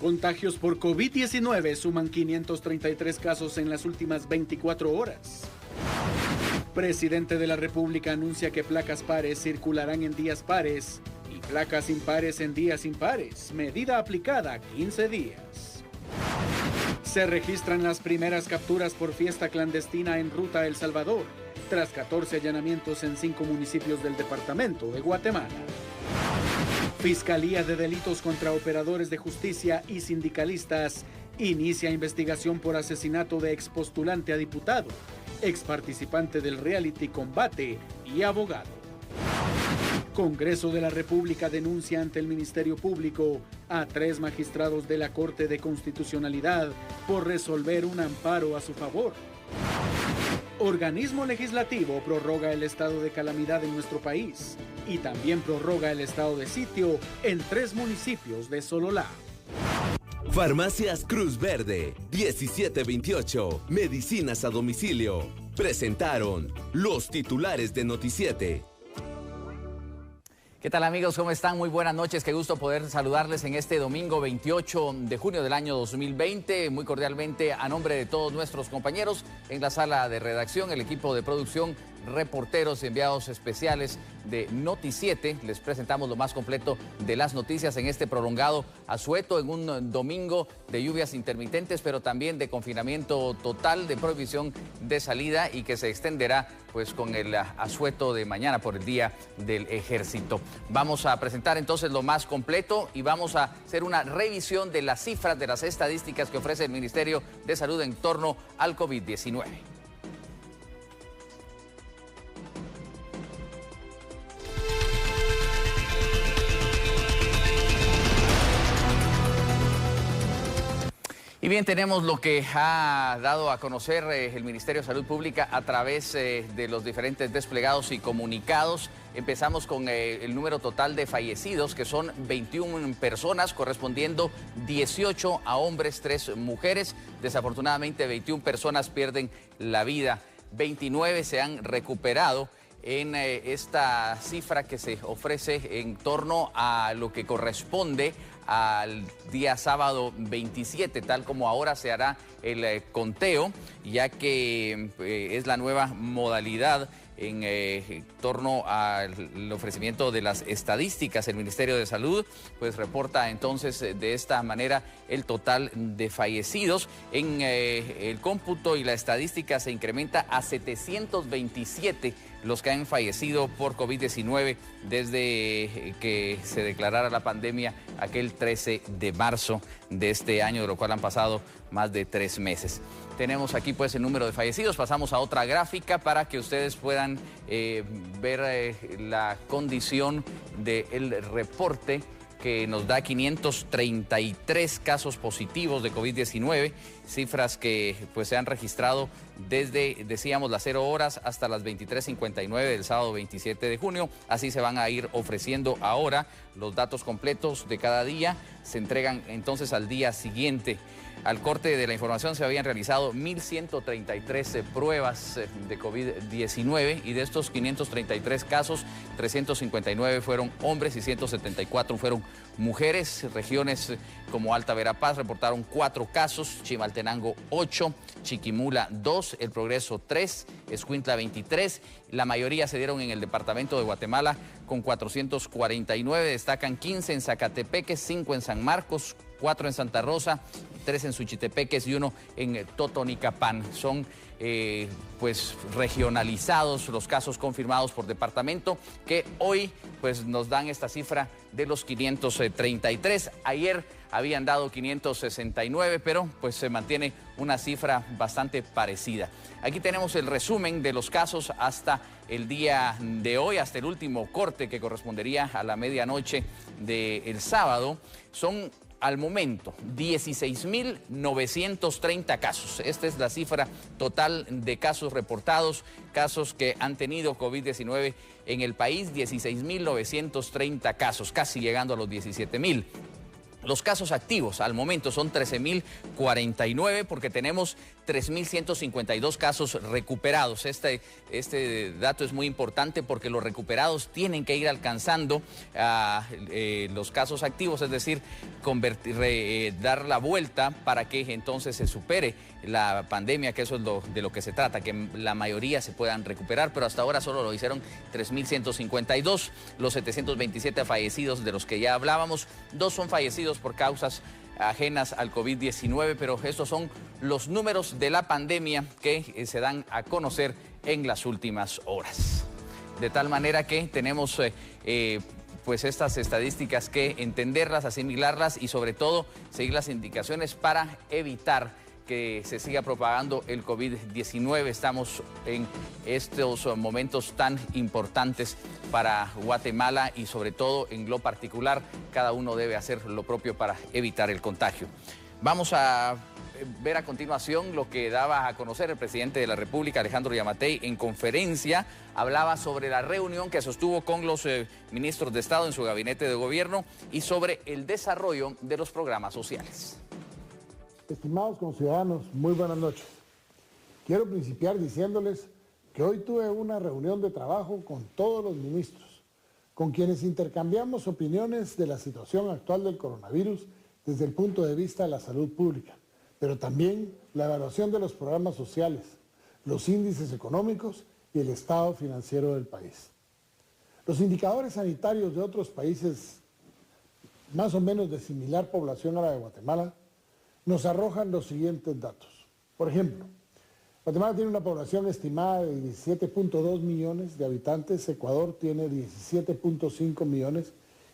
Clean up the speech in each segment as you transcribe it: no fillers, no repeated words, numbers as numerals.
Contagios por COVID-19 suman 533 casos en las últimas 24 horas. Presidente de la República anuncia que placas pares circularán en días pares y placas impares en días impares. Medida aplicada 15 días. Se registran las primeras capturas por fiesta clandestina en ruta a El Salvador, tras 14 allanamientos en 5 municipios del departamento de Guatemala. Fiscalía de Delitos contra Operadores de Justicia y Sindicalistas inicia investigación por asesinato de expostulante a diputado, exparticipante del reality Combate y abogado. Congreso de la República denuncia ante el Ministerio Público a 3 magistrados de la Corte de Constitucionalidad por resolver un amparo a su favor. Organismo legislativo prorroga el estado de calamidad en nuestro país y también prorroga el estado de sitio en 3 municipios de Sololá. Farmacias Cruz Verde, 1728, Medicinas a domicilio. Presentaron los titulares de Noticiete. ¿Qué tal, amigos? ¿Cómo están? Muy buenas noches. Qué gusto poder saludarles en este domingo 28 de junio del año 2020. Muy cordialmente a nombre de todos nuestros compañeros en la sala de redacción, el equipo de producción, reporteros y enviados especiales de Noticiete. Les presentamos lo más completo de las noticias en este prolongado asueto, en un domingo de lluvias intermitentes, pero también de confinamiento total, de prohibición de salida y que se extenderá pues con el asueto de mañana por el Día del Ejército. Vamos a presentar entonces lo más completo y vamos a hacer una revisión de las cifras, de las estadísticas que ofrece el Ministerio de Salud en torno al COVID-19. Y bien, tenemos lo que ha dado a conocer el Ministerio de Salud Pública a través de los diferentes desplegados y comunicados. Empezamos con el número total de fallecidos, que son 21 personas, correspondiendo 18 a hombres, 3 mujeres. Desafortunadamente, 21 personas pierden la vida, 29 se han recuperado en esta cifra que se ofrece en torno a lo que corresponde al día sábado 27, tal como ahora se hará el conteo, ya que es la nueva modalidad en torno al ofrecimiento de las estadísticas. El Ministerio de Salud pues reporta entonces de esta manera el total de fallecidos. En el cómputo y la estadística se incrementa a 727 los que han fallecido por COVID-19 desde que se declarara la pandemia aquel 13 de marzo de este año, de lo cual han pasado más de 3 meses. Tenemos aquí pues el número de fallecidos. Pasamos a otra gráfica para que ustedes puedan ver la condición del reporte, que nos da 533 casos positivos de COVID-19, cifras que pues se han registrado desde, decíamos, las 0 horas hasta las 23:59 del sábado 27 de junio. Así se van a ir ofreciendo ahora los datos completos de cada día. Se entregan entonces al día siguiente. Al corte de la información se habían realizado 1.133 pruebas de COVID-19 y de estos 533 casos, 359 fueron hombres y 174 fueron mujeres. Regiones como Alta Verapaz reportaron 4 casos, Chimaltenango 8, Chiquimula 2, El Progreso 3, Escuintla 23. La mayoría se dieron en el departamento de Guatemala con 449, destacan 15 en Zacatepeques, 5 en San Marcos, 4 en Santa Rosa, 3 en Suchitepeques y 1 en Totonicapán. Son pues regionalizados los casos confirmados por departamento, que hoy pues nos dan esta cifra de los 533. Ayer habían dado 569, pero pues se mantiene una cifra bastante parecida. Aquí tenemos el resumen de los casos hasta el día de hoy, hasta el último corte que correspondería a la medianoche del sábado. Son al momento 16.930 casos. Esta es la cifra total de casos reportados, casos que han tenido COVID-19 en el país, 16.930 casos, casi llegando a los 17.000. Los casos activos al momento son 13.049 porque tenemos 3.152 casos recuperados. Este dato es muy importante porque los recuperados tienen que ir alcanzando los casos activos, es decir, dar la vuelta para que entonces se supere la pandemia, que eso es de lo que se trata, que la mayoría se puedan recuperar, pero hasta ahora solo lo hicieron 3.152. Los 727 fallecidos de los que ya hablábamos, 2 son fallecidos por causas ajenas al COVID-19, pero estos son los números de la pandemia que se dan a conocer en las últimas horas. De tal manera que tenemos pues estas estadísticas que entenderlas, asimilarlas y sobre todo seguir las indicaciones para evitar que se siga propagando el COVID-19. Estamos en estos momentos tan importantes para Guatemala y sobre todo en lo particular, cada uno debe hacer lo propio para evitar el contagio. Vamos a ver a continuación lo que daba a conocer el presidente de la República, Alejandro Yamatei, en conferencia. Hablaba sobre la reunión que sostuvo con los ministros de Estado en su gabinete de gobierno y sobre el desarrollo de los programas sociales. Estimados conciudadanos, muy buenas noches. Quiero principiar diciéndoles que hoy tuve una reunión de trabajo con todos los ministros, con quienes intercambiamos opiniones de la situación actual del coronavirus desde el punto de vista de la salud pública, pero también la evaluación de los programas sociales, los índices económicos y el estado financiero del país. Los indicadores sanitarios de otros países más o menos de similar población a la de Guatemala nos arrojan los siguientes datos. Por ejemplo, Guatemala tiene una población estimada de 17.2 millones de habitantes, Ecuador tiene 17.5 millones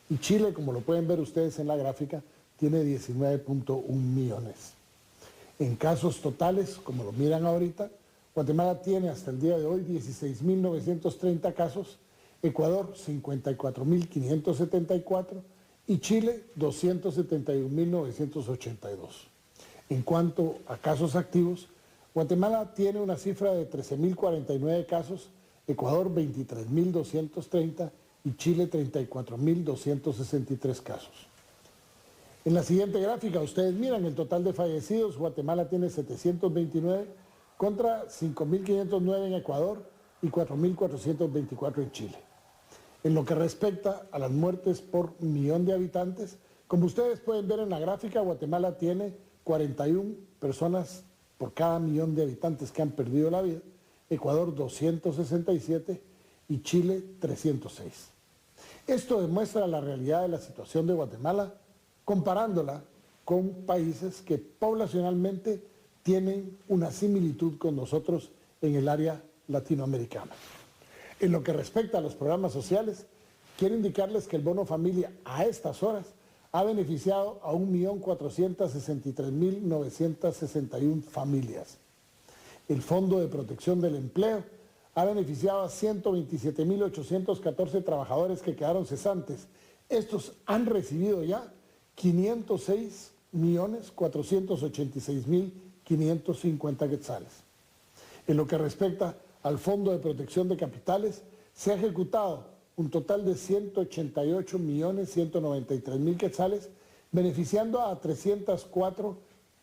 y Chile, como lo pueden ver ustedes en la gráfica, tiene 19.1 millones. En casos totales, como lo miran ahorita, Guatemala tiene hasta el día de hoy 16.930 casos, Ecuador 54.574 y Chile 271.982. En cuanto a casos activos, Guatemala tiene una cifra de 13.049 casos, Ecuador 23.230 y Chile 34.263 casos. En la siguiente gráfica ustedes miran el total de fallecidos. Guatemala tiene 729 contra 5.509 en Ecuador y 4.424 en Chile. En lo que respecta a las muertes por millón de habitantes, como ustedes pueden ver en la gráfica, Guatemala tiene 41 personas por cada millón de habitantes que han perdido la vida, Ecuador 267 y Chile 306. Esto demuestra la realidad de la situación de Guatemala, comparándola con países que poblacionalmente tienen una similitud con nosotros en el área latinoamericana. En lo que respecta a los programas sociales, quiero indicarles que el bono familia a estas horas ha beneficiado a 1.463.961 familias. El Fondo de Protección del Empleo ha beneficiado a 127.814 trabajadores que quedaron cesantes. Estos han recibido ya 506.486.550 quetzales. En lo que respecta al Fondo de Protección de Capitales, se ha ejecutado un total de 188.193.000 quetzales, beneficiando a 304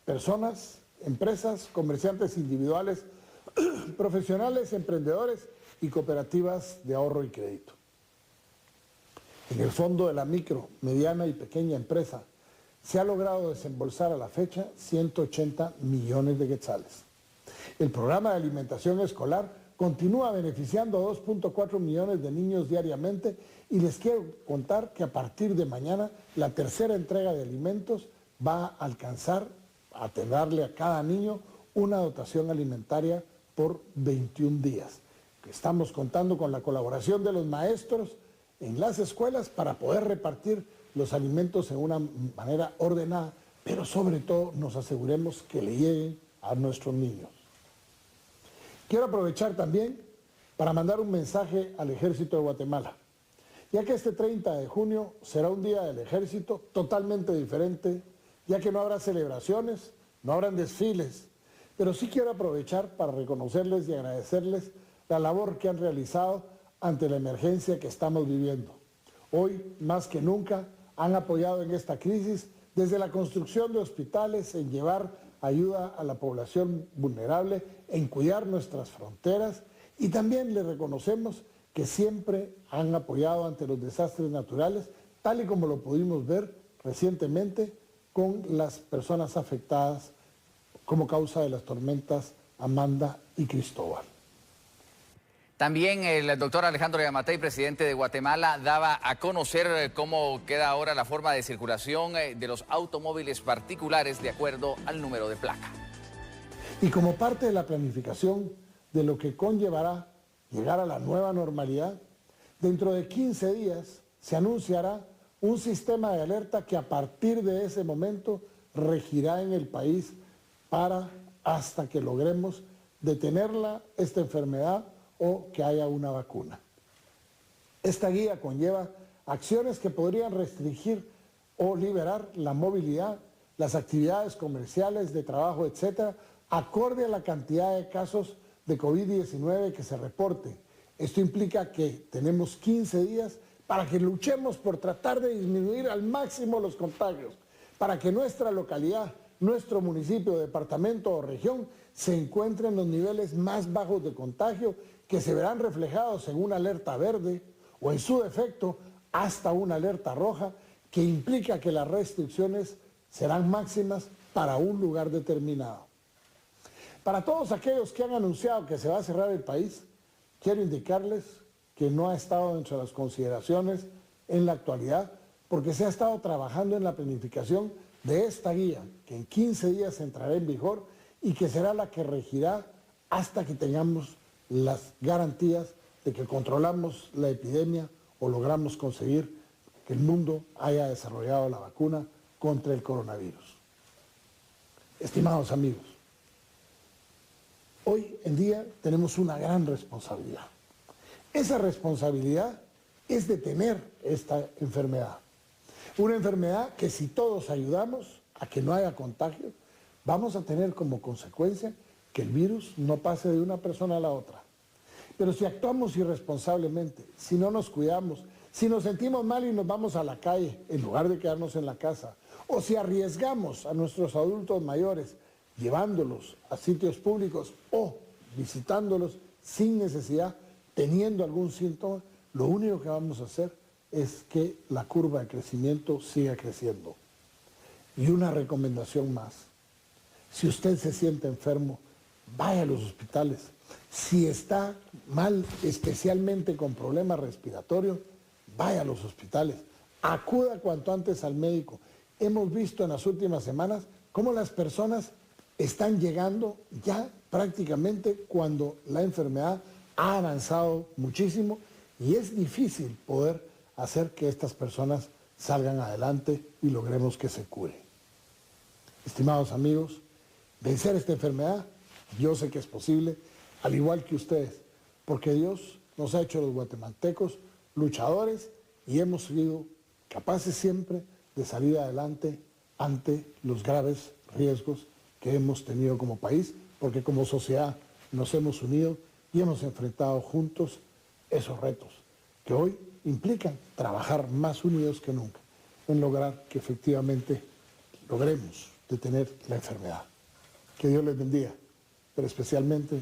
personas, empresas, comerciantes individuales, profesionales, emprendedores y cooperativas de ahorro y crédito. En el fondo de la micro, mediana y pequeña empresa se ha logrado desembolsar a la fecha 180 millones de quetzales. El programa de alimentación escolar continúa beneficiando a 2.4 millones de niños diariamente y les quiero contar que a partir de mañana la tercera entrega de alimentos va a alcanzar a darle a cada niño una dotación alimentaria por 21 días. Estamos contando con la colaboración de los maestros en las escuelas para poder repartir los alimentos en una manera ordenada, pero sobre todo nos aseguremos que le lleguen a nuestros niños. Quiero aprovechar también para mandar un mensaje al Ejército de Guatemala, ya que este 30 de junio será un día del Ejército totalmente diferente, ya que no habrá celebraciones, no habrán desfiles, pero sí quiero aprovechar para reconocerles y agradecerles la labor que han realizado ante la emergencia que estamos viviendo. Hoy, más que nunca, han apoyado en esta crisis desde la construcción de hospitales, en llevar ayuda a la población vulnerable, en cuidar nuestras fronteras, y también le reconocemos que siempre han apoyado ante los desastres naturales, tal y como lo pudimos ver recientemente con las personas afectadas como causa de las tormentas Amanda y Cristóbal. También el doctor Alejandro Yamatei, presidente de Guatemala, daba a conocer cómo queda ahora la forma de circulación de los automóviles particulares de acuerdo al número de placa. Y como parte de la planificación de lo que conllevará llegar a la nueva normalidad, dentro de 15 días se anunciará un sistema de alerta que a partir de ese momento regirá en el país hasta que logremos detenerla, esta enfermedad, o que haya una vacuna. Esta guía conlleva acciones que podrían restringir o liberar la movilidad, las actividades comerciales, de trabajo, etcétera, acorde a la cantidad de casos de COVID-19 que se reporte. Esto implica que tenemos 15 días para que luchemos por tratar de disminuir al máximo los contagios, para que nuestra localidad, nuestro municipio, departamento o región se encuentre en los niveles más bajos de contagio, que se verán reflejados en una alerta verde o en su defecto hasta una alerta roja, que implica que las restricciones serán máximas para un lugar determinado. Para todos aquellos que han anunciado que se va a cerrar el país, quiero indicarles que no ha estado dentro de las consideraciones en la actualidad, porque se ha estado trabajando en la planificación de esta guía, que en 15 días entrará en vigor y que será la que regirá hasta que tengamos las garantías de que controlamos la epidemia o logramos conseguir que el mundo haya desarrollado la vacuna contra el coronavirus. Estimados amigos, hoy en día tenemos una gran responsabilidad. Esa responsabilidad es detener esta enfermedad. Una enfermedad que, si todos ayudamos a que no haya contagio, vamos a tener como consecuencia que el virus no pase de una persona a la otra. Pero si actuamos irresponsablemente, si no nos cuidamos, si nos sentimos mal y nos vamos a la calle en lugar de quedarnos en la casa, o si arriesgamos a nuestros adultos mayores llevándolos a sitios públicos o visitándolos sin necesidad, teniendo algún síntoma, lo único que vamos a hacer es que la curva de crecimiento siga creciendo. Y una recomendación más: si usted se siente enfermo, vaya a los hospitales. Si está mal, especialmente con problemas respiratorios, vaya a los hospitales. Acuda cuanto antes al médico. Hemos visto en las últimas semanas cómo las personas están llegando ya prácticamente cuando la enfermedad ha avanzado muchísimo y es difícil poder hacer que estas personas salgan adelante y logremos que se cure. Estimados amigos, vencer esta enfermedad, yo sé que es posible, al igual que ustedes, porque Dios nos ha hecho los guatemaltecos luchadores y hemos sido capaces siempre de salir adelante ante los graves riesgos que hemos tenido como país, porque como sociedad nos hemos unido y hemos enfrentado juntos esos retos que hoy implican trabajar más unidos que nunca en lograr que efectivamente logremos detener la enfermedad. Que Dios les bendiga, pero especialmente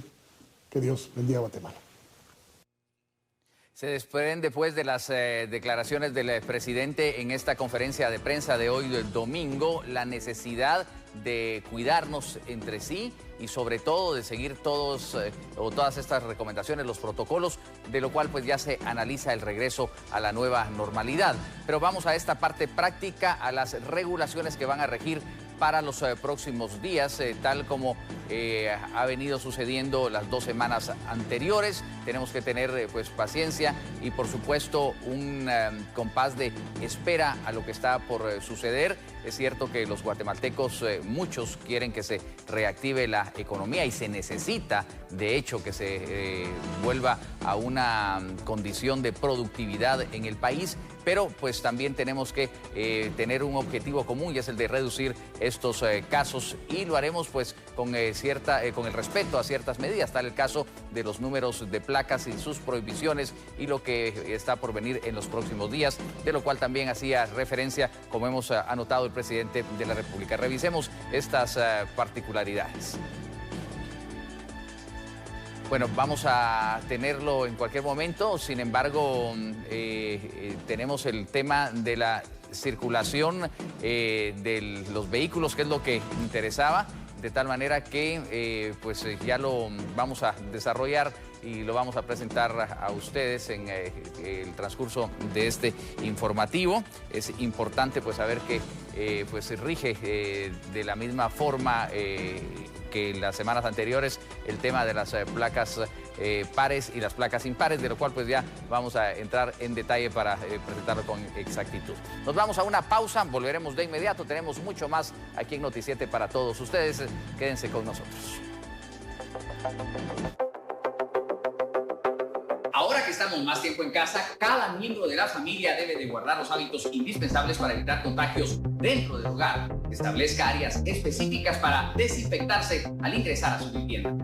que Dios bendiga a Guatemala. Se desprende después de las declaraciones del presidente en esta conferencia de prensa de hoy, del domingo, la necesidad de cuidarnos entre sí y sobre todo de seguir todas estas recomendaciones, los protocolos, de lo cual pues ya se analiza el regreso a la nueva normalidad. Pero vamos a esta parte práctica, a las regulaciones que van a regir para los próximos días, tal como ha venido sucediendo las 2 semanas anteriores. Tenemos que tener pues paciencia y por supuesto un compás de espera a lo que está por suceder. Es cierto que los guatemaltecos, muchos quieren que se reactive la economía y se necesita, de hecho, que se vuelva a una condición de productividad en el país, pero pues también tenemos que tener un objetivo común y es el de reducir estos casos y lo haremos pues con el respeto a ciertas medidas, tal el caso de los números de placas y sus prohibiciones y lo que está por venir en los próximos días, de lo cual también hacía referencia, como hemos anotado, el presidente de la República. Revisemos estas particularidades. Bueno, vamos a tenerlo en cualquier momento, sin embargo, tenemos el tema de la circulación de los vehículos, que es lo que interesaba, de tal manera que pues ya lo vamos a desarrollar y lo vamos a presentar a ustedes en el transcurso de este informativo. Es importante pues saber que pues se rige de la misma forma que en las semanas anteriores el tema de las placas pares y las placas impares, de lo cual pues ya vamos a entrar en detalle para presentarlo con exactitud. Nos vamos a una pausa, volveremos de inmediato, tenemos mucho más aquí en Noti7 para todos ustedes, quédense con nosotros. Ahora que estamos más tiempo en casa, cada miembro de la familia debe de guardar los hábitos indispensables para evitar contagios dentro del hogar. Establezca áreas específicas para desinfectarse al ingresar a su vivienda.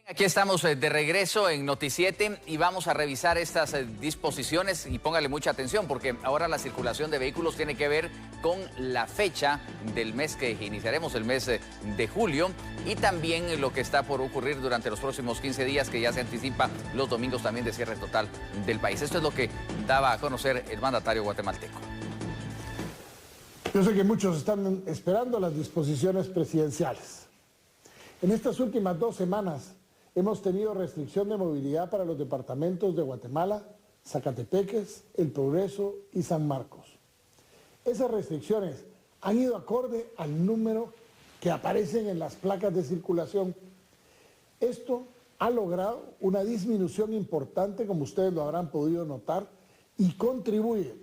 Aquí estamos de regreso en Noti7 y vamos a revisar estas disposiciones y póngale mucha atención porque ahora la circulación de vehículos tiene que ver con la fecha del mes que iniciaremos, el mes de julio, y también lo que está por ocurrir durante los próximos 15 días, que ya se anticipa los domingos también de cierre total del país. Esto es lo que daba a conocer el mandatario guatemalteco. Yo sé que muchos están esperando las disposiciones presidenciales. En estas últimas 2 semanas hemos tenido restricción de movilidad para los departamentos de Guatemala, Zacatepeques, El Progreso y San Marcos. Esas restricciones han ido acorde al número que aparecen en las placas de circulación. Esto ha logrado una disminución importante, como ustedes lo habrán podido notar, y contribuye,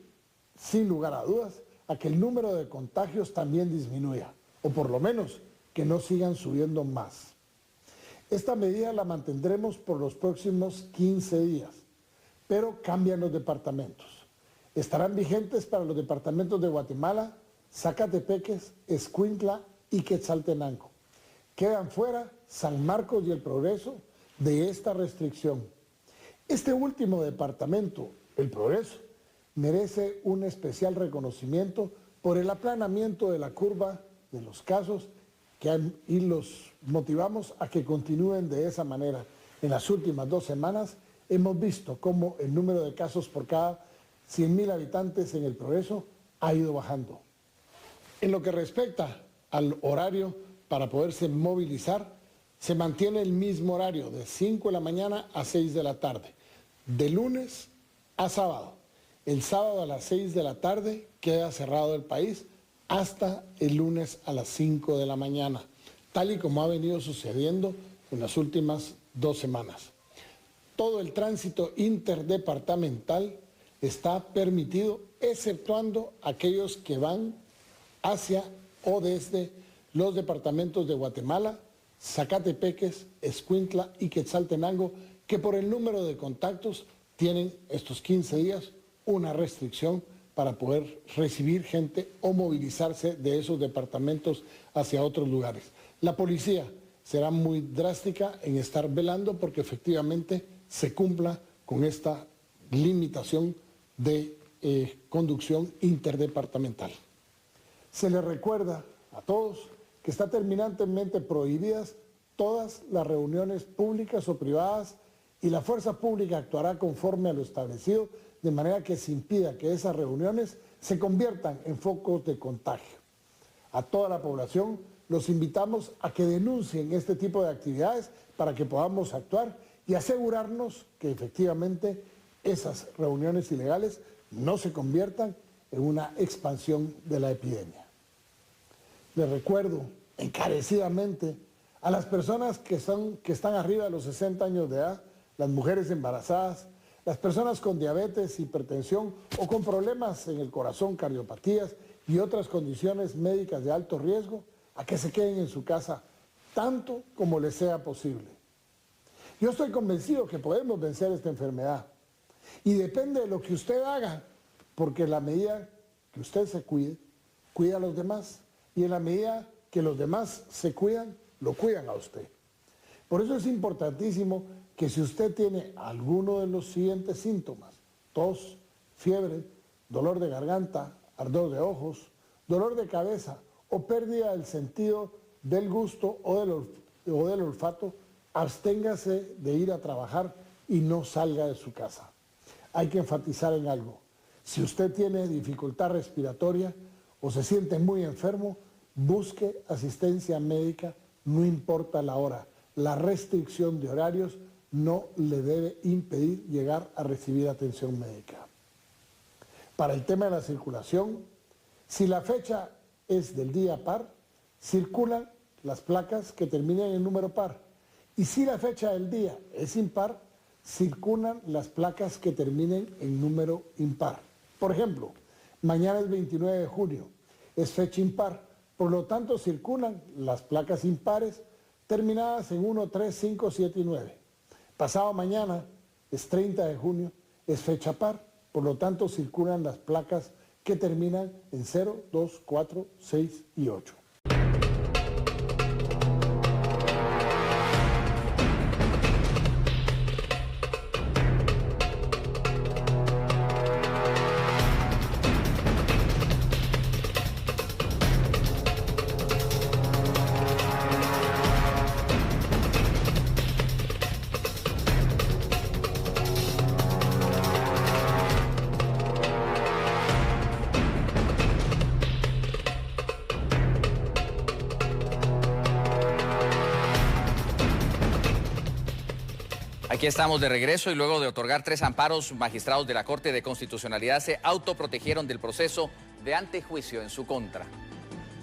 sin lugar a dudas, a que el número de contagios también disminuya, o por lo menos que no sigan subiendo más. Esta medida la mantendremos por los próximos 15 días, pero cambian los departamentos. Estarán vigentes para los departamentos de Guatemala, Zacatepeques, Escuintla y Quetzaltenango. Quedan fuera San Marcos y El Progreso de esta restricción. Este último departamento, El Progreso, merece un especial reconocimiento por el aplanamiento de la curva de los casos y los motivamos a que continúen de esa manera. En las últimas 2 semanas hemos visto cómo el número de casos por cada 100.000 habitantes en El Progreso ha ido bajando. En lo que respecta al horario para poderse movilizar, se mantiene el mismo horario de 5 de la mañana a 6 de la tarde, de lunes a sábado. El sábado a las 6 de la tarde queda cerrado el país hasta el lunes a las 5 de la mañana, tal y como ha venido sucediendo en las últimas 2 semanas. Todo el tránsito interdepartamental está permitido, exceptuando aquellos que van hacia o desde los departamentos de Guatemala, Zacatepeques, Escuintla y Quetzaltenango, que por el número de contactos tienen estos 15 días una restricción para poder recibir gente o movilizarse de esos departamentos hacia otros lugares. La policía será muy drástica en estar velando porque efectivamente se cumpla con esta limitación de conducción interdepartamental. Se les recuerda a todos que está terminantemente prohibidas todas las reuniones públicas o privadas y la fuerza pública actuará conforme a lo establecido de manera que se impida que esas reuniones se conviertan en focos de contagio. A toda la población los invitamos a que denuncien este tipo de actividades para que podamos actuar y asegurarnos que efectivamente esas reuniones ilegales no se conviertan en una expansión de la epidemia. Les recuerdo encarecidamente a las personas que están arriba de los 60 años de edad, las mujeres embarazadas, las personas con diabetes, hipertensión o con problemas en el corazón, cardiopatías, y otras condiciones médicas de alto riesgo a que se queden en su casa tanto como les sea posible. Yo estoy convencido que podemos vencer esta enfermedad y depende de lo que usted haga, porque en la medida que usted se cuide, cuida a los demás, y en la medida que los demás se cuidan, lo cuidan a usted. Por eso es importantísimo que si usted tiene alguno de los siguientes síntomas, tos, fiebre, dolor de garganta, ardor de ojos, dolor de cabeza o pérdida del sentido del gusto o del olfato, absténgase de ir a trabajar y no salga de su casa. Hay que enfatizar en algo. Si usted tiene dificultad respiratoria o se siente muy enfermo, busque asistencia médica, no importa la hora. La restricción de horarios no le debe impedir llegar a recibir atención médica. Para el tema de la circulación, si la fecha es del día par, circulan las placas que terminen en número par. Y si la fecha del día es impar, circulan las placas que terminen en número impar. Por ejemplo, mañana es 29 de junio, es fecha impar, por lo tanto circulan las placas impares terminadas en 1, 3, 5, 7 y 9. Pasado mañana es 30 de junio, es fecha par, por lo tanto circulan las placas que terminan en 0, 2, 4, 6 y 8. Aquí estamos de regreso y luego de otorgar 3 amparos, magistrados de la Corte de Constitucionalidad se autoprotegieron del proceso de antejuicio en su contra.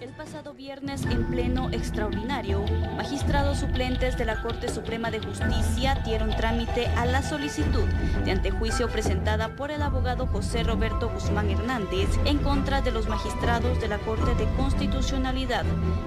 El pasado viernes, en pleno extraordinario, magistrados suplentes de la Corte Suprema de Justicia dieron trámite a la solicitud de antejuicio presentada por el abogado José Roberto Guzmán Hernández en contra de los magistrados de la Corte de Constitucionalidad,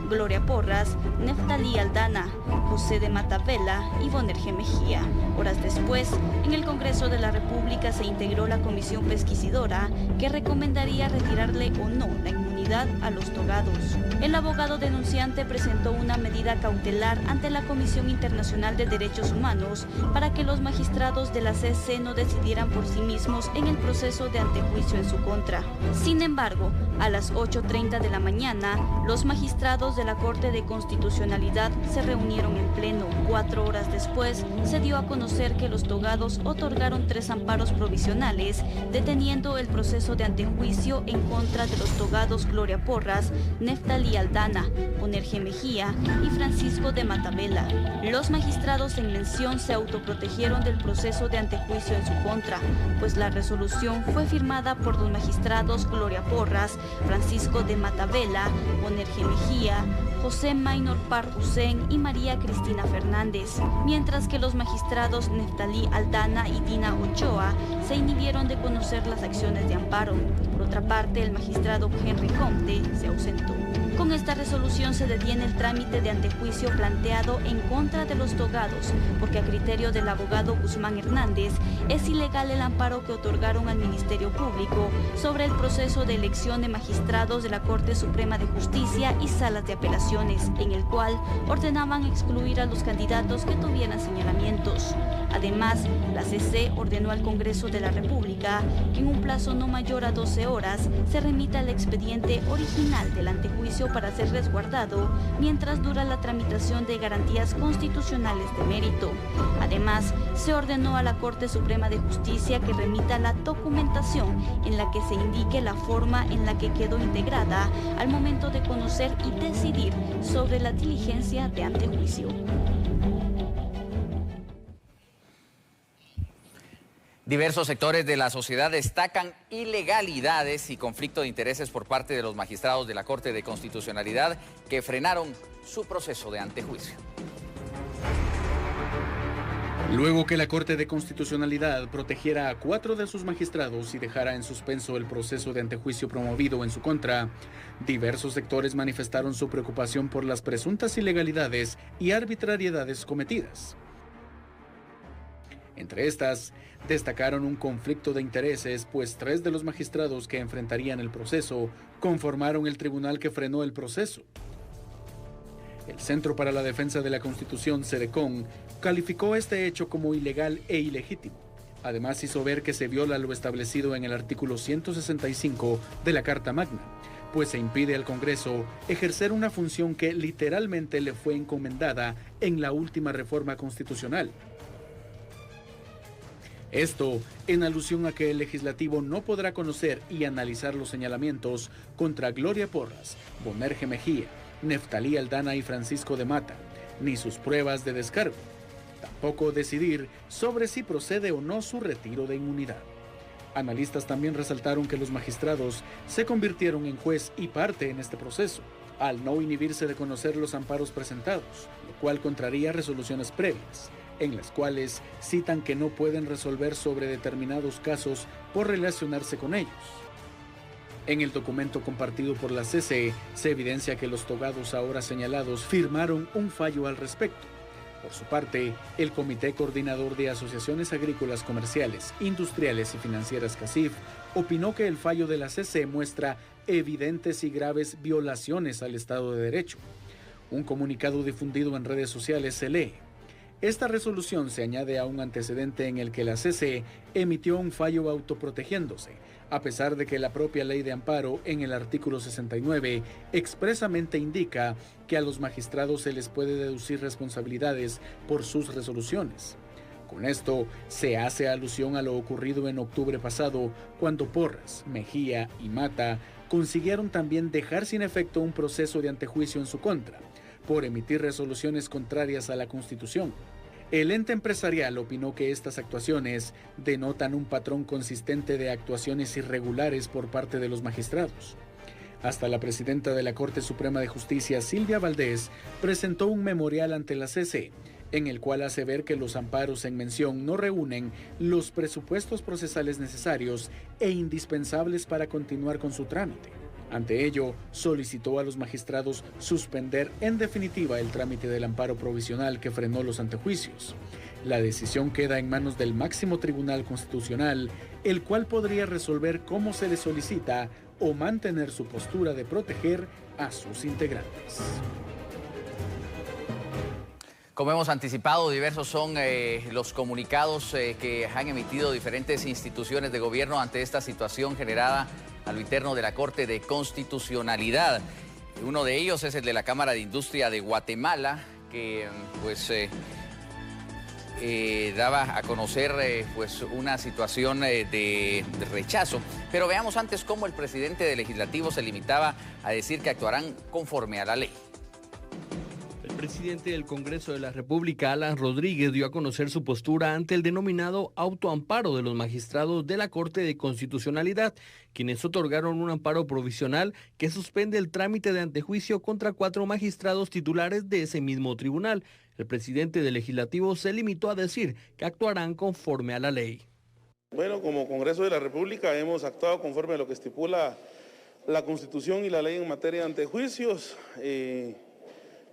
Gloria Porras, Neftalí Aldana, José de Matavela y Bonerge Mejía. Horas después, en el Congreso de la República se integró la comisión pesquisidora que recomendaría retirarle o no la inmunidad a los togados. El abogado denunciante presentó una medida cautelar ante la Comisión Internacional de Derechos Humanos para que los magistrados de la CC no decidieran por sí mismos en el proceso de antejuicio en su contra. Sin embargo, a las 8:30 de la mañana, los magistrados de la Corte de Constitucionalidad se reunieron en pleno. 4 horas después, se dio a conocer que los togados otorgaron 3 amparos provisionales, deteniendo el proceso de antejuicio en contra de los togados Gloria Porras, Neftalí Aldana, Bonerge Mejía y Francisco de Matavela. Los magistrados en mención se autoprotegieron del proceso de antejuicio en su contra, pues la resolución fue firmada por los magistrados Gloria Porras, Francisco de Matavela, Bonerge Mejía, José Maynor Par Hussein y María Cristina Fernández, mientras que los magistrados Neftalí Aldana y Dina Ochoa se inhibieron de conocer las acciones de amparo. Por otra parte, el magistrado Henry Comte se ausentó. Con esta resolución se detiene el trámite de antejuicio planteado en contra de los togados, porque a criterio del abogado Guzmán Hernández es ilegal el amparo que otorgaron al Ministerio Público sobre el proceso de elección de magistrados de la Corte Suprema de Justicia y salas de apelaciones, en el cual ordenaban excluir a los candidatos que tuvieran señalamientos. Además, la CC ordenó al Congreso de la República que en un plazo no mayor a 12 horas se remita el expediente original del antejuicio para ser resguardado mientras dura la tramitación de garantías constitucionales de mérito. Además, se ordenó a la Corte Suprema de Justicia que remita la documentación en la que se indique la forma en la que quedó integrada al momento de conocer y decidir sobre la diligencia de antejuicio. Diversos sectores de la sociedad destacan ilegalidades y conflicto de intereses por parte de los magistrados de la Corte de Constitucionalidad que frenaron su proceso de antejuicio. Luego que la Corte de Constitucionalidad protegiera a 4 de sus magistrados y dejara en suspenso el proceso de antejuicio promovido en su contra, diversos sectores manifestaron su preocupación por las presuntas ilegalidades y arbitrariedades cometidas. Entre estas, destacaron un conflicto de intereses, pues 3 de los magistrados que enfrentarían el proceso conformaron el tribunal que frenó el proceso. El Centro para la Defensa de la Constitución, CEDECON, calificó este hecho como ilegal e ilegítimo. Además, hizo ver que se viola lo establecido en el artículo 165 de la Carta Magna, pues se impide al Congreso ejercer una función que literalmente le fue encomendada en la última reforma constitucional. Esto en alusión a que el legislativo no podrá conocer y analizar los señalamientos contra Gloria Porras, Bonerge Mejía, Neftalí Aldana y Francisco de Mata, ni sus pruebas de descargo. Tampoco decidir sobre si procede o no su retiro de inmunidad. Analistas también resaltaron que los magistrados se convirtieron en juez y parte en este proceso, al no inhibirse de conocer los amparos presentados, lo cual contraría resoluciones previas, en las cuales citan que no pueden resolver sobre determinados casos por relacionarse con ellos. En el documento compartido por la CCE se evidencia que los togados ahora señalados firmaron un fallo al respecto. Por su parte, el Comité Coordinador de Asociaciones Agrícolas Comerciales, Industriales y Financieras CACIF opinó que el fallo de la CCE muestra evidentes y graves violaciones al Estado de Derecho. Un comunicado difundido en redes sociales se lee: esta resolución se añade a un antecedente en el que la CCE emitió un fallo autoprotegiéndose, a pesar de que la propia ley de amparo en el artículo 69 expresamente indica que a los magistrados se les puede deducir responsabilidades por sus resoluciones. Con esto se hace alusión a lo ocurrido en octubre pasado, cuando Porras, Mejía y Mata consiguieron también dejar sin efecto un proceso de antejuicio en su contra, por emitir resoluciones contrarias a la Constitución. El ente empresarial opinó que estas actuaciones denotan un patrón consistente de actuaciones irregulares por parte de los magistrados. Hasta la presidenta de la Corte Suprema de Justicia, Silvia Valdés, presentó un memorial ante la CC, en el cual hace ver que los amparos en mención no reúnen los presupuestos procesales necesarios e indispensables para continuar con su trámite. Ante ello, solicitó a los magistrados suspender en definitiva el trámite del amparo provisional que frenó los antejuicios. La decisión queda en manos del máximo Tribunal Constitucional, el cual podría resolver cómo se le solicita o mantener su postura de proteger a sus integrantes. Como hemos anticipado, diversos son los comunicados que han emitido diferentes instituciones de gobierno ante esta situación generada a lo interno de la Corte de Constitucionalidad. Uno de ellos es el de la Cámara de Industria de Guatemala, que daba a conocer una situación de rechazo. Pero veamos antes cómo el presidente del Legislativo se limitaba a decir que actuarán conforme a la ley. El presidente del Congreso de la República, Alan Rodríguez, dio a conocer su postura ante el denominado autoamparo de los magistrados de la Corte de Constitucionalidad, quienes otorgaron un amparo provisional que suspende el trámite de antejuicio contra 4 magistrados titulares de ese mismo tribunal. El presidente del Legislativo se limitó a decir que actuarán conforme a la ley. Bueno, como Congreso de la República hemos actuado conforme a lo que estipula la Constitución y la ley en materia de antejuicios.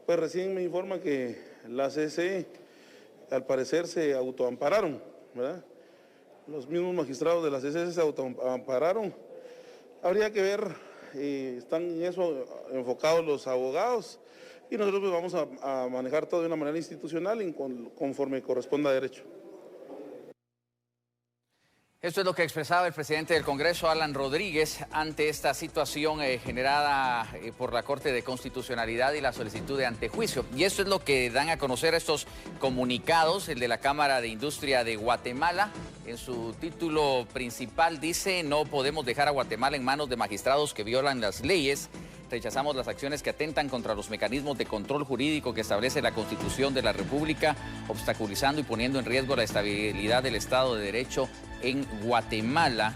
Pues recién me informa que la CC al parecer se autoampararon, ¿verdad? Los mismos magistrados de la CC se autoampararon. Habría que ver, están en eso enfocados los abogados y nosotros pues vamos a manejar todo de una manera institucional y conforme corresponda a derecho. Esto es lo que expresaba el presidente del Congreso, Alan Rodríguez, ante esta situación generada por la Corte de Constitucionalidad y la solicitud de antejuicio. Y esto es lo que dan a conocer estos comunicados. El de la Cámara de Industria de Guatemala, en su título principal dice: no podemos dejar a Guatemala en manos de magistrados que violan las leyes. Rechazamos las acciones que atentan contra los mecanismos de control jurídico que establece la Constitución de la República, obstaculizando y poniendo en riesgo la estabilidad del Estado de Derecho en Guatemala.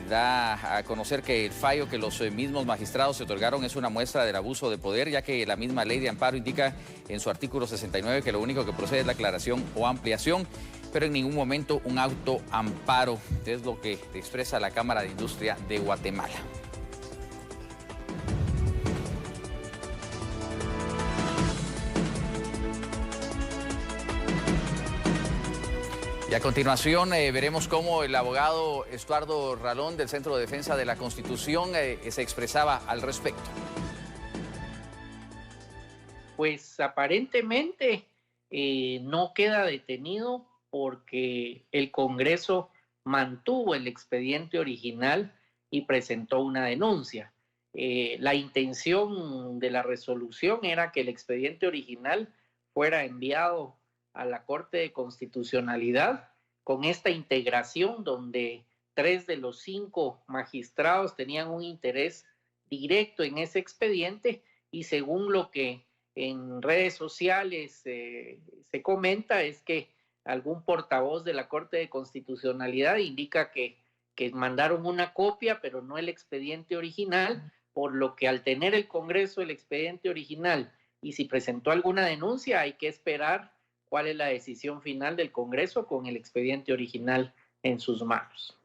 da a conocer que el fallo que los mismos magistrados se otorgaron es una muestra del abuso de poder, ya que la misma ley de amparo indica en su artículo 69 que lo único que procede es la aclaración o ampliación, pero en ningún momento un autoamparo. Es lo que expresa la Cámara de Industria de Guatemala. Y a continuación veremos cómo el abogado Estuardo Ralón del Centro de Defensa de la Constitución se expresaba al respecto. Pues aparentemente no queda detenido porque el Congreso mantuvo el expediente original y presentó una denuncia. La intención de la resolución era que el expediente original fuera enviado a la Corte de Constitucionalidad con esta integración donde 3 de los 5 magistrados tenían un interés directo en ese expediente, y según lo que en redes sociales se comenta es que algún portavoz de la Corte de Constitucionalidad indica que mandaron una copia pero no el expediente original, por lo que al tener el Congreso el expediente original y si presentó alguna denuncia hay que esperar cuál es la decisión final del Congreso con el expediente original en sus manos.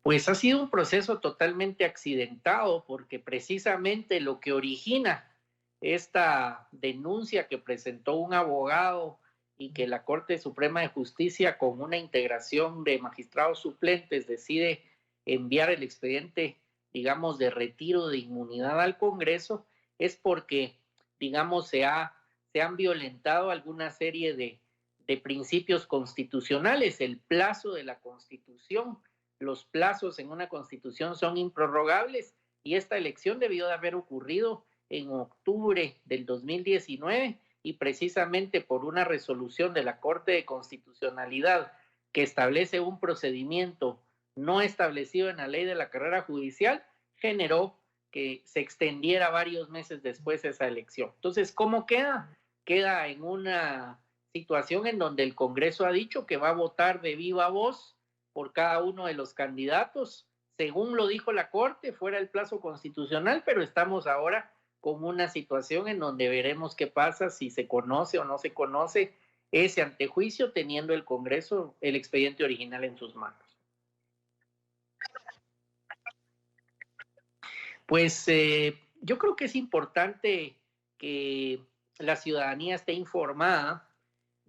Pues ha sido un proceso totalmente accidentado, porque precisamente lo que origina esta denuncia que presentó un abogado y que la Corte Suprema de Justicia, con una integración de magistrados suplentes, decide enviar el expediente, digamos, de retiro de inmunidad al Congreso, es porque, digamos, se han violentado alguna serie de principios constitucionales. El plazo de la Constitución, los plazos en una Constitución son improrrogables, y esta elección debió de haber ocurrido en octubre del 2019, y precisamente por una resolución de la Corte de Constitucionalidad que establece un procedimiento no establecido en la ley de la carrera judicial, generó que se extendiera varios meses después esa elección. Entonces, ¿cómo queda? Queda en una situación en donde el Congreso ha dicho que va a votar de viva voz por cada uno de los candidatos, según lo dijo la Corte, fuera el plazo constitucional, pero estamos ahora con una situación en donde veremos qué pasa, si se conoce o no se conoce ese antejuicio, teniendo el Congreso el expediente original en sus manos. Pues yo creo que es importante que la ciudadanía esté informada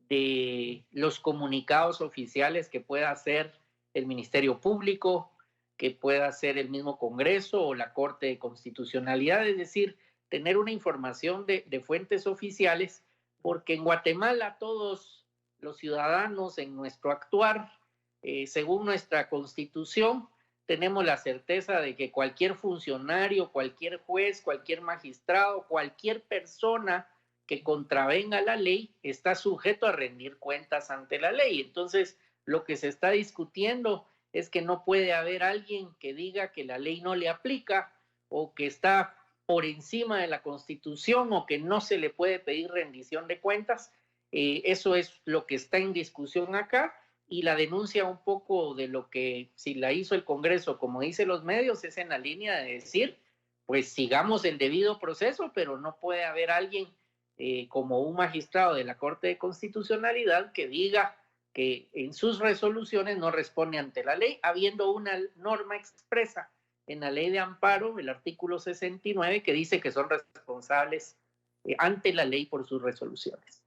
de los comunicados oficiales que pueda hacer el Ministerio Público, que pueda hacer el mismo Congreso o la Corte de Constitucionalidad, es decir, tener una información de fuentes oficiales, porque en Guatemala todos los ciudadanos en nuestro actuar, según nuestra Constitución, tenemos la certeza de que cualquier funcionario, cualquier juez, cualquier magistrado, cualquier persona que contravenga la ley está sujeto a rendir cuentas ante la ley. Entonces, lo que se está discutiendo es que no puede haber alguien que diga que la ley no le aplica o que está por encima de la Constitución o que no se le puede pedir rendición de cuentas. Eso es lo que está en discusión acá. Y la denuncia un poco de lo que, si la hizo el Congreso, como dicen los medios, es en la línea de decir, pues sigamos el debido proceso, pero no puede haber alguien como un magistrado de la Corte de Constitucionalidad que diga que en sus resoluciones no responde ante la ley, habiendo una norma expresa en la ley de amparo, el artículo 69, que dice que son responsables ante la ley por sus resoluciones.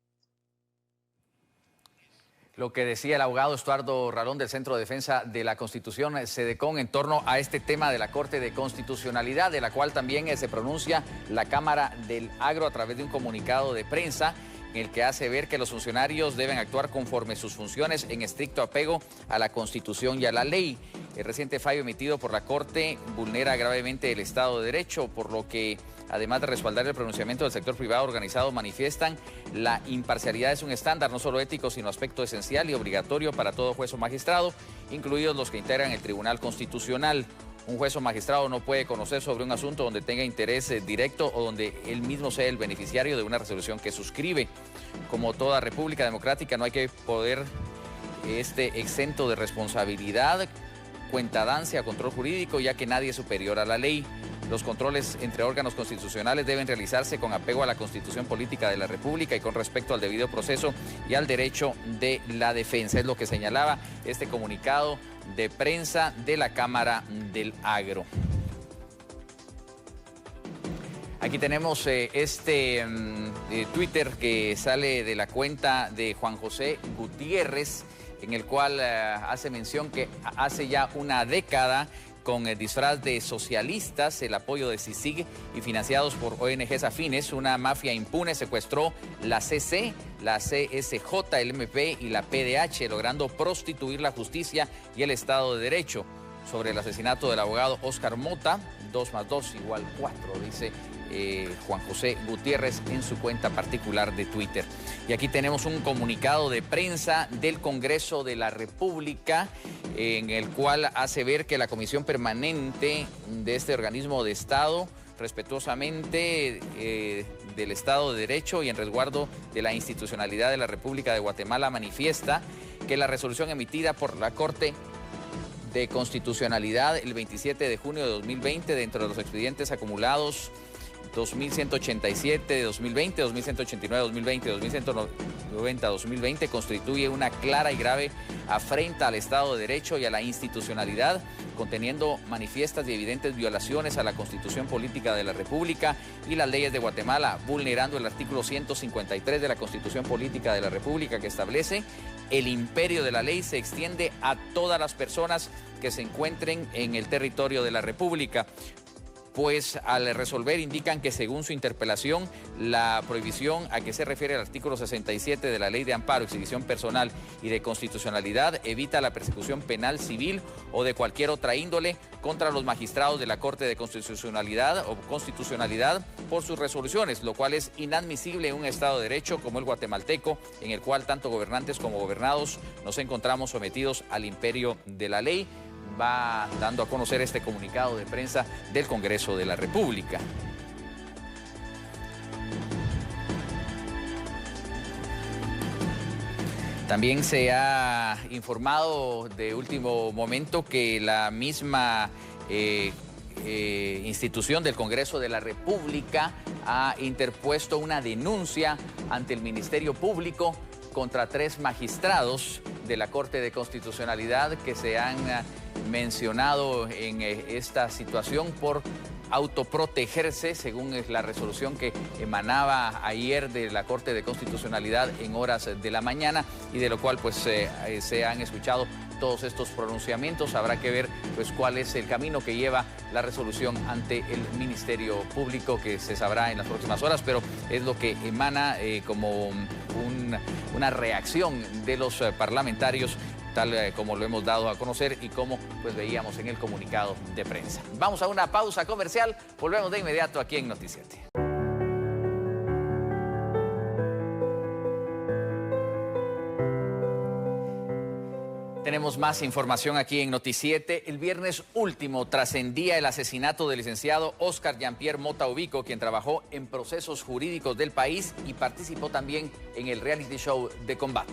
Lo que decía el abogado Estuardo Ralón del Centro de Defensa de la Constitución, CEDECON, en torno a este tema de la Corte de Constitucionalidad, de la cual también se pronuncia la Cámara del Agro a través de un comunicado de prensa en el que hace ver que los funcionarios deben actuar conforme sus funciones en estricto apego a la Constitución y a la ley. El reciente fallo emitido por la Corte vulnera gravemente el Estado de Derecho, por lo que, además de respaldar el pronunciamiento del sector privado organizado, manifiestan la imparcialidad es un estándar no solo ético, sino aspecto esencial y obligatorio para todo juez o magistrado, incluidos los que integran el Tribunal Constitucional. Un juez o magistrado no puede conocer sobre un asunto donde tenga interés directo o donde él mismo sea el beneficiario de una resolución que suscribe. como toda república democrática, no hay que poder exento de responsabilidad, cuentadancia, control jurídico, ya que nadie es superior a la ley. Los controles entre órganos constitucionales deben realizarse con apego a la Constitución Política de la República y con respecto al debido proceso y al derecho de la defensa. Es lo que señalaba este comunicado de prensa de la Cámara del Agro. Aquí tenemos Twitter que sale de la cuenta de Juan José Gutiérrez, en el cual hace mención que hace ya una década, con el disfraz de socialistas, el apoyo de CICIG y financiados por ONGs afines, una mafia impune secuestró la CC, la CSJ, el MP y la PDH, logrando prostituir la justicia y el Estado de Derecho. Sobre el asesinato del abogado Óscar Mota, 2 más 2 igual 4, dice Juan José Gutiérrez en su cuenta particular de Twitter. Y aquí tenemos un comunicado de prensa del Congreso de la República, en el cual hace ver que la Comisión Permanente de este organismo de Estado, respetuosamente del Estado de Derecho y en resguardo de la institucionalidad de la República de Guatemala, manifiesta que la resolución emitida por la Corte de Constitucionalidad el 27 de junio de 2020, dentro de los expedientes acumulados 2187 de 2020, 2189 de 2020, 2190 de 2020, constituye una clara y grave afrenta al Estado de Derecho y a la institucionalidad, conteniendo manifiestas y evidentes violaciones a la Constitución Política de la República y las leyes de Guatemala, vulnerando el artículo 153 de la Constitución Política de la República, que establece: el imperio de la ley se extiende a todas las personas que se encuentren en el territorio de la República. Pues al resolver indican que, según su interpelación, la prohibición a que se refiere el artículo 67 de la Ley de Amparo, Exhibición Personal y de Constitucionalidad evita la persecución penal, civil o de cualquier otra índole contra los magistrados de la Corte de Constitucionalidad o Constitucionalidad por sus resoluciones, lo cual es inadmisible en un Estado de Derecho como el guatemalteco, en el cual tanto gobernantes como gobernados nos encontramos sometidos al imperio de la ley. Va dando a conocer este comunicado de prensa del Congreso de la República. También se ha informado de último momento que la misma institución del Congreso de la República ha interpuesto una denuncia ante el Ministerio Público contra 3 magistrados de la Corte de Constitucionalidad que se han mencionado en esta situación por autoprotegerse, según la resolución que emanaba ayer de la Corte de Constitucionalidad en horas de la mañana, y de lo cual pues se han escuchado todos estos pronunciamientos. Habrá que ver pues cuál es el camino que lleva la resolución ante el Ministerio Público, que se sabrá en las próximas horas, pero es lo que emana como una reacción de los parlamentarios, tal como lo hemos dado a conocer y como pues veíamos en el comunicado de prensa. Vamos a una pausa comercial, volvemos de inmediato aquí en Noti7. Tenemos más información aquí en Noti7. El viernes último trascendía el asesinato del licenciado Óscar Jean-Pierre Mota Ubico, quien trabajó en procesos jurídicos del país y participó también en el reality show de Combate.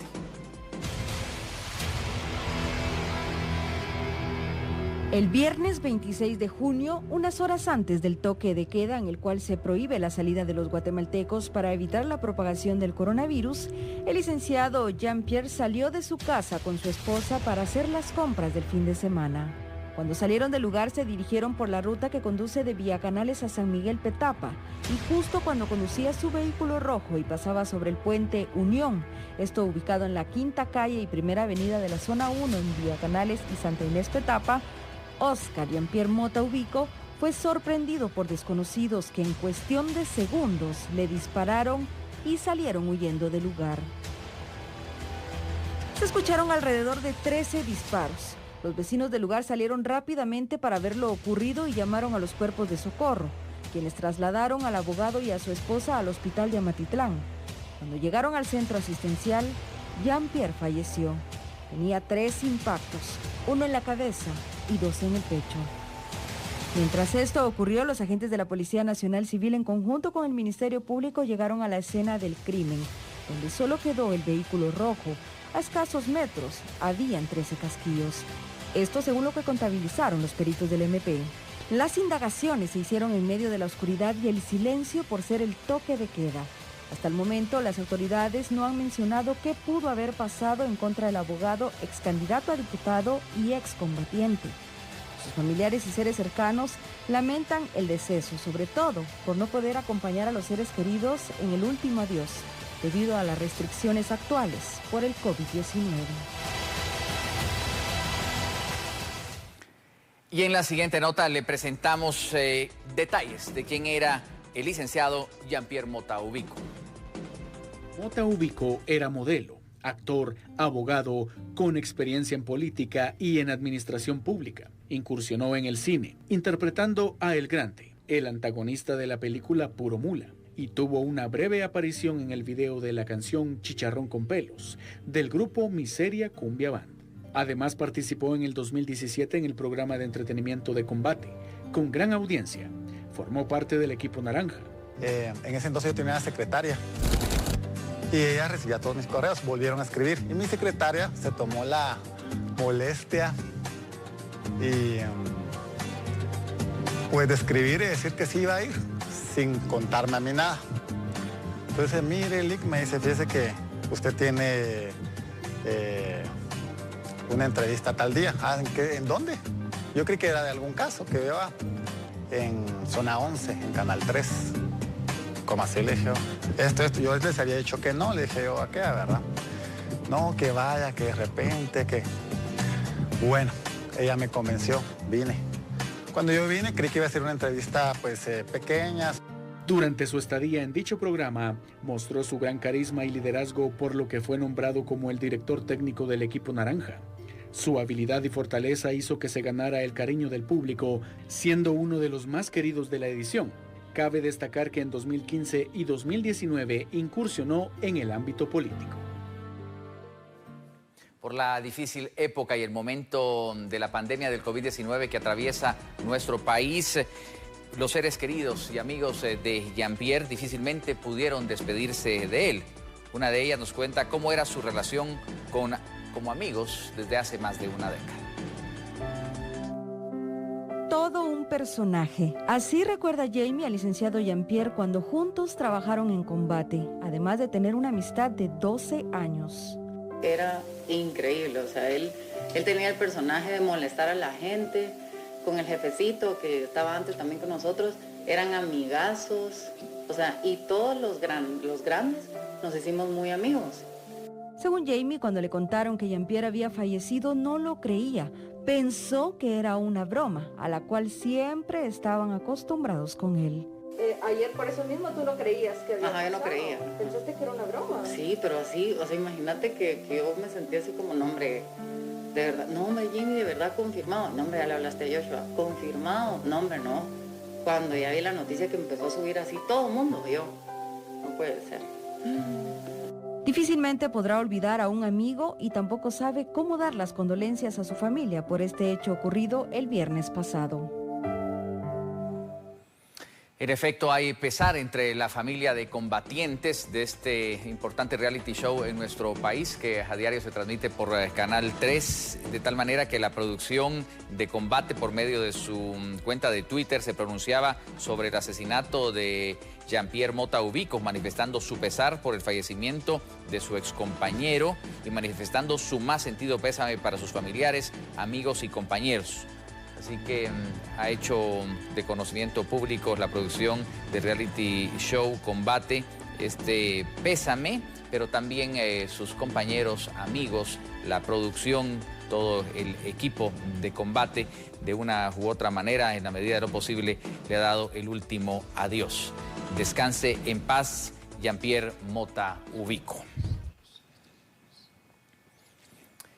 El viernes 26 de junio, unas horas antes del toque de queda en el cual se prohíbe la salida de los guatemaltecos para evitar la propagación del coronavirus, el licenciado Jean-Pierre salió de su casa con su esposa para hacer las compras del fin de semana. Cuando salieron del lugar se dirigieron por la ruta que conduce de Vía Canales a San Miguel Petapa, y justo cuando conducía su vehículo rojo y pasaba sobre el puente Unión, esto ubicado en la Quinta Calle y Primera Avenida de la Zona 1 en Vía Canales y Santa Inés Petapa, Óscar Jean-Pierre Mota Ubico fue sorprendido por desconocidos que en cuestión de segundos le dispararon y salieron huyendo del lugar. Se escucharon alrededor de 13 disparos. Los vecinos del lugar salieron rápidamente para ver lo ocurrido y llamaron a los cuerpos de socorro, quienes trasladaron al abogado y a su esposa al hospital de Amatitlán. Cuando llegaron al centro asistencial, Jean-Pierre falleció. Tenía 3 impactos, 1 en la cabeza y 2 en el pecho. Mientras esto ocurrió, los agentes de la Policía Nacional Civil, en conjunto con el Ministerio Público, llegaron a la escena del crimen. donde solo quedó el vehículo rojo. A escasos metros habían 13 casquillos. Esto según lo que contabilizaron los peritos del MP. Las indagaciones se hicieron en medio de la oscuridad y el silencio por ser el toque de queda. Hasta el momento, las autoridades no han mencionado qué pudo haber pasado en contra del abogado, ex candidato a diputado y excombatiente. Sus familiares y seres cercanos lamentan el deceso, sobre todo por no poder acompañar a los seres queridos en el último adiós, debido a las restricciones actuales por el COVID-19. Y en la siguiente nota le presentamos detalles de quién era el licenciado Jean-Pierre Mota Ubico. Mota Ubico era modelo, actor, abogado, con experiencia en política y en administración pública. Incursionó en el cine, interpretando a El Grande, el antagonista de la película Puro Mula, y tuvo una breve aparición en el video de la canción Chicharrón con Pelos, del grupo Miseria Cumbia Band. Además participó en el 2017 en el programa de entretenimiento de Combate, con gran audiencia. Formó parte del equipo naranja. En ese entonces yo tenía una secretaria y ella recibía todos mis correos, volvieron a escribir. Y mi secretaria se tomó la molestia y pues de escribir y decir que sí iba a ir, sin contarme a mí nada. Entonces, mire, Lick, me dice, fíjese que usted tiene una entrevista tal día. Ah, ¿en dónde? Yo creí que era de algún caso que veo en Zona 11, en Canal 3. Como así le dije, esto, yo les había dicho que no, le dije yo, ¿a qué, verdad? No, que vaya, que de repente, que... Bueno, ella me convenció, vine. Cuando yo vine, creí que iba a ser una entrevista, pues, pequeña. Durante su estadía en dicho programa, mostró su gran carisma y liderazgo, por lo que fue nombrado como el director técnico del equipo naranja. Su habilidad y fortaleza hizo que se ganara el cariño del público, siendo uno de los más queridos de la edición. Cabe destacar que en 2015 y 2019 incursionó en el ámbito político. Por la difícil época y el momento de la pandemia del COVID-19 que atraviesa nuestro país, los seres queridos y amigos de Jean-Pierre difícilmente pudieron despedirse de él. Una de ellas nos cuenta cómo era su relación como amigos desde hace más de una década. Todo un personaje. Así recuerda Jamie al licenciado Jean-Pierre cuando juntos trabajaron en Combate, además de tener una amistad de 12 años. Era increíble, o sea, él tenía el personaje de molestar a la gente, con el jefecito que estaba antes también con nosotros, eran amigazos, o sea, y todos los grandes nos hicimos muy amigos. Según Jamie, cuando le contaron que Jean-Pierre había fallecido, no lo creía. Pensó que era una broma, a la cual siempre estaban acostumbrados con él. Ayer por eso mismo tú no creías que había Ajá, yo no creía. ¿Pensaste que era una broma? Sí, pero así, o sea, imagínate que yo me sentí así como, no, hombre, de verdad, no, hombre, Jimmy, de verdad confirmado. No, hombre, ya le hablaste a Joshua, confirmado. No, hombre, no. Cuando ya vi la noticia que empezó a subir así, todo el mundo, yo, no puede ser. Difícilmente podrá olvidar a un amigo y tampoco sabe cómo dar las condolencias a su familia por este hecho ocurrido el viernes pasado. En efecto, hay pesar entre la familia de combatientes de este importante reality show en nuestro país que a diario se transmite por Canal 3, de tal manera que la producción de Combate por medio de su cuenta de Twitter se pronunciaba sobre el asesinato de Jean-Pierre Mota Ubico, manifestando su pesar por el fallecimiento de su excompañero y manifestando su más sentido pésame para sus familiares, amigos y compañeros. Así que ha hecho de conocimiento público la producción del reality show Combate este pésame, pero también sus compañeros, amigos, la producción, todo el equipo de Combate, de una u otra manera, en la medida de lo posible, le ha dado el último adiós. Descanse en paz, Jean-Pierre Mota Ubico.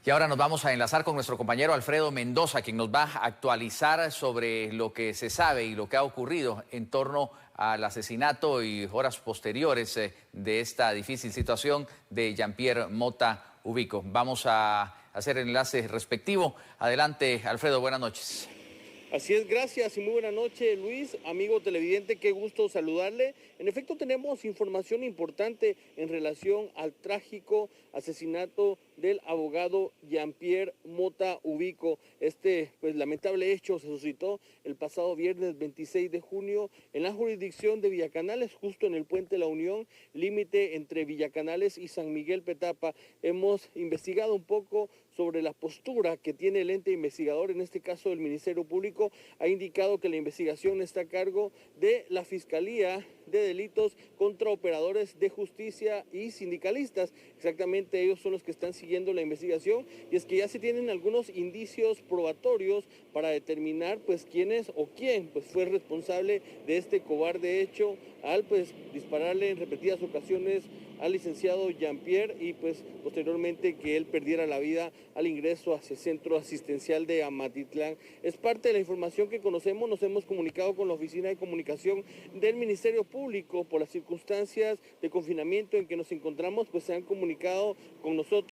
Y ahora nos vamos a enlazar con nuestro compañero Alfredo Mendoza, quien nos va a actualizar sobre lo que se sabe y lo que ha ocurrido en torno al asesinato y horas posteriores de esta difícil situación de Jean-Pierre Mota Ubico. Vamos a hacer el enlace respectivo. Adelante, Alfredo, buenas noches. Así es, gracias y muy buena noche, Luis, amigo televidente, qué gusto saludarle. En efecto, tenemos información importante en relación al trágico asesinato del abogado Jean-Pierre Mota Ubico. Este lamentable hecho se suscitó el pasado viernes 26 de junio en la jurisdicción de Villacanales, justo en el Puente La Unión, límite entre Villacanales y San Miguel Petapa. Hemos investigado un poco sobre la postura que tiene el ente investigador, en este caso el Ministerio Público. Ha indicado que la investigación está a cargo de la Fiscalía de Delitos contra Operadores de Justicia y Sindicalistas. Exactamente, ellos son los que están siguiendo la investigación, y es que ya se tienen algunos indicios probatorios para determinar quién es o quién fue responsable de este cobarde hecho al dispararle en repetidas ocasiones al licenciado Jean-Pierre y posteriormente que él perdiera la vida al ingreso hacia el centro asistencial de Amatitlán. Es parte de la información que conocemos. Nos hemos comunicado con la Oficina de Comunicación del Ministerio Público por las circunstancias de confinamiento en que nos encontramos, se han comunicado con nosotros.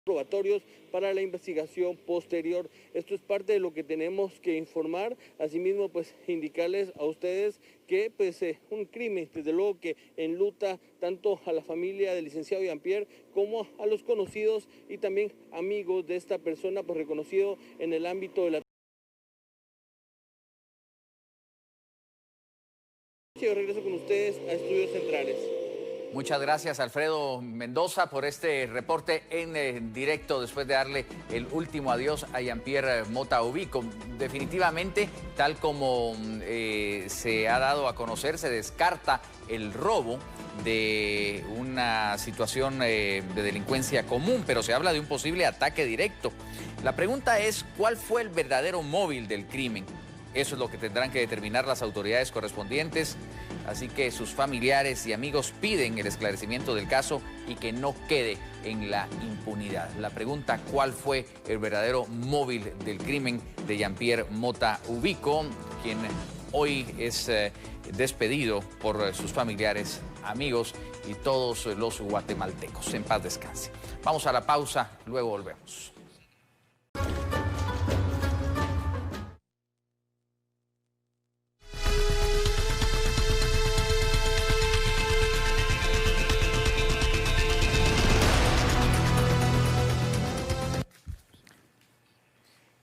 Probatorios para la investigación posterior. Esto es parte de lo que tenemos que informar. Asimismo, indicarles a ustedes que un crimen, desde luego que enluta tanto a la familia del licenciado Jean-Pierre como a los conocidos y también amigos de esta persona, reconocido en el ámbito de la... Yo regreso con ustedes a Estudios Centrales. Muchas gracias, Alfredo Mendoza, por este reporte en directo después de darle el último adiós a Jean-Pierre Mota Ubico. Definitivamente, tal como se ha dado a conocer, se descarta el robo de una situación de delincuencia común, pero se habla de un posible ataque directo. La pregunta es, ¿cuál fue el verdadero móvil del crimen? Eso es lo que tendrán que determinar las autoridades correspondientes. Así que sus familiares y amigos piden el esclarecimiento del caso y que no quede en la impunidad. La pregunta, ¿cuál fue el verdadero móvil del crimen de Jean-Pierre Mota Ubico, quien hoy es despedido por sus familiares, amigos y todos los guatemaltecos? En paz descanse. Vamos a la pausa, luego volvemos.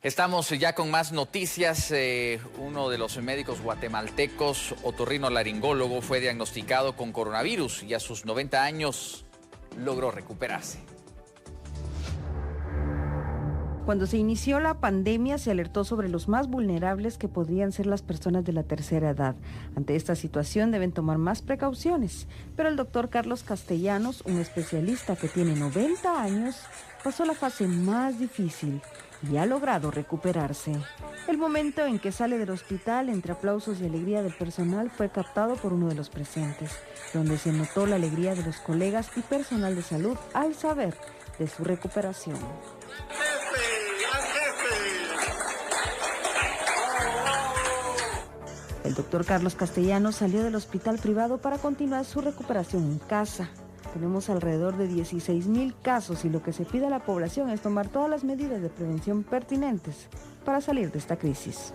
Estamos ya con más noticias. Uno de los médicos guatemaltecos, otorrinolaringólogo, fue diagnosticado con coronavirus y a sus 90 años logró recuperarse. Cuando se inició la pandemia se alertó sobre los más vulnerables que podrían ser las personas de la tercera edad. Ante esta situación deben tomar más precauciones, pero el doctor Carlos Castellanos, un especialista que tiene 90 años, pasó la fase más difícil y ha logrado recuperarse. El momento en que sale del hospital, entre aplausos y alegría del personal, fue captado por uno de los presentes, donde se notó la alegría de los colegas y personal de salud al saber de su recuperación. El doctor Carlos Castellanos salió del hospital privado para continuar su recuperación en casa. Tenemos alrededor de 16,000 casos y lo que se pide a la población es tomar todas las medidas de prevención pertinentes para salir de esta crisis.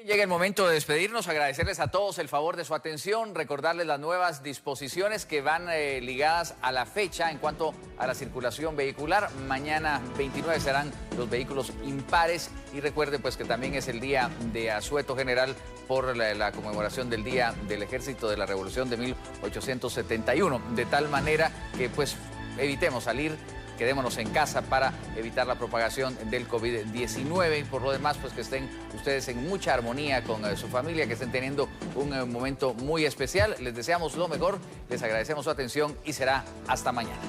Llega el momento de despedirnos, agradecerles a todos el favor de su atención, recordarles las nuevas disposiciones que van ligadas a la fecha en cuanto a la circulación vehicular. Mañana 29 serán los vehículos impares y recuerde que también es el día de asueto general por la conmemoración del Día del Ejército de la Revolución de 1871, de tal manera que evitemos salir. Quedémonos en casa para evitar la propagación del COVID-19 y por lo demás, que estén ustedes en mucha armonía con su familia, que estén teniendo un momento muy especial. Les deseamos lo mejor, les agradecemos su atención y será hasta mañana.